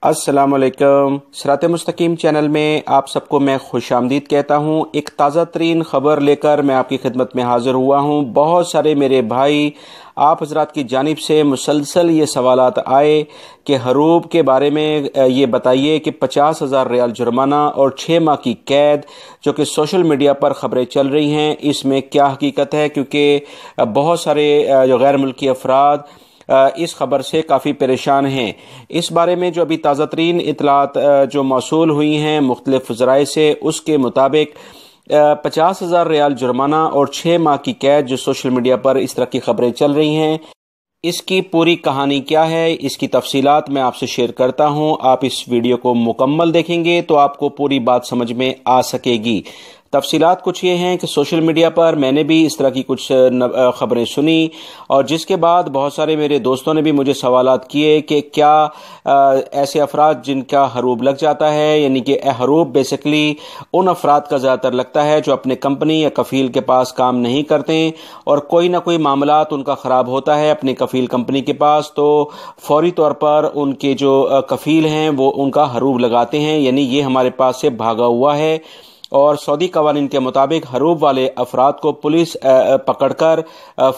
अस्सलाम वालेकुम। सिरात मुस्तकीम चैनल में आप सबको मैं खुश आमदीद कहता हूँ। एक ताज़ा तरीन ख़बर लेकर मैं आपकी खिदमत में हाज़िर हुआ हूँ। बहुत सारे मेरे भाई आप हज़रात की जानिब से मुसलसल ये सवालात आए कि हरूब के बारे में ये बताइए कि 50,000 रियाल जुर्माना और 6 माह की कैद जो कि सोशल मीडिया पर ख़बरें चल रही हैं, इसमें क्या हकीकत है, क्योंकि बहुत सारे जो गैर मुल्की अफराद इस खबर से काफ़ी परेशान हैं। इस बारे में जो अभी ताज़ा तरीन इतलात जो मौसूल हुई हैं मुख्तलिफ ज़राए से, उसके मुताबिक 50,000 रियाल जुर्माना और 6 माह की कैद जो सोशल मीडिया पर इस तरह की खबरें चल रही हैं, इसकी पूरी कहानी क्या है, इसकी तफसीलात मैं आपसे शेयर करता हूं। आप इस वीडियो को मुकम्मल देखेंगे तो आपको पूरी बात समझ में आ सकेगी। तफसीलात कुछ ये हैं कि सोशल मीडिया पर मैंने भी इस तरह की कुछ ख़बरें सुनी और जिसके बाद बहुत सारे मेरे दोस्तों ने भी मुझे सवालात किए कि क्या ऐसे अफराद जिनका हरूब लग जाता है, यानी कि हरूब बेसिकली उन अफराद का ज़्यादातर लगता है जो अपने कंपनी या कफ़ील के पास काम नहीं करते और कोई ना कोई मामलात उनका ख़राब होता है अपनी कफ़ील कंपनी के पास, तो फौरी तौर पर उनके जो कफ़ील हैं वो उनका हरूब लगाते हैं, यानी ये हमारे पास से भागा हुआ है। और सऊदी कवानीन के मुताबिक हरूब वाले अफराद को पुलिस पकड़कर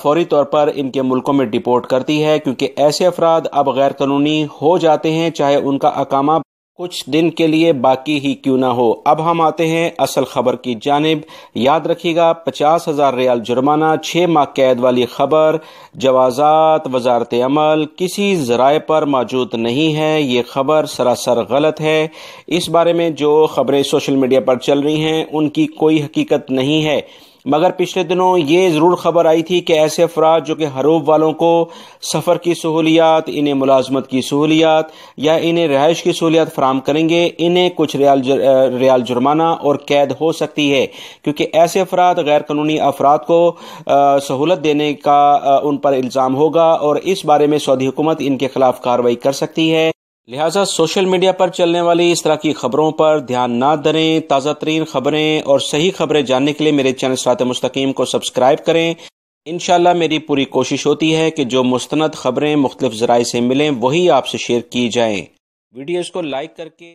फौरी तौर पर इनके मुल्कों में डिपोर्ट करती है, क्योंकि ऐसे अफराद अब गैर कानूनी हो जाते हैं चाहे उनका अकामा कुछ दिन के लिए बाकी ही क्यों ना हो। अब हम आते हैं असल खबर की जानिब। याद रखिएगा, 50,000 रियाल जुर्माना, 6 माह कैद वाली खबर जवाजात वजारत अमल किसी ज़राए पर मौजूद नहीं है। ये खबर सरासर गलत है। इस बारे में जो खबरें सोशल मीडिया पर चल रही हैं उनकी कोई हकीकत नहीं है, मगर पिछले दिनों ये ज़रूर खबर आई थी कि ऐसे अफराद जो कि हरूब वालों को सफ़र की सहूलियात, इन्हें मुलाजमत की सहूलियात या इन्हें रिहाइश की सहूलियात फराम करेंगे, इन्हें कुछ रियाल जुर्माना और कैद हो सकती है, क्योंकि ऐसे अफराद गैर कानूनी अफराद को सहूलत देने का उन पर इल्ज़ाम होगा और इस बारे में सऊदी हुकूमत इनके खिलाफ कार्रवाई कर सकती है। लिहाजा सोशल मीडिया पर चलने वाली इस तरह की खबरों पर ध्यान ना दें। ताज़ा तरीन खबरें और सही खबरें जानने के लिए मेरे चैनल सिरात मुस्तकीम को सब्सक्राइब करें। इंशाल्लाह मेरी पूरी कोशिश होती है कि जो मुस्तनद खबरें मुख्तलिफ ज़राए से मिलें वही आपसे शेयर की जाएं। वीडियोज़ को लाइक करके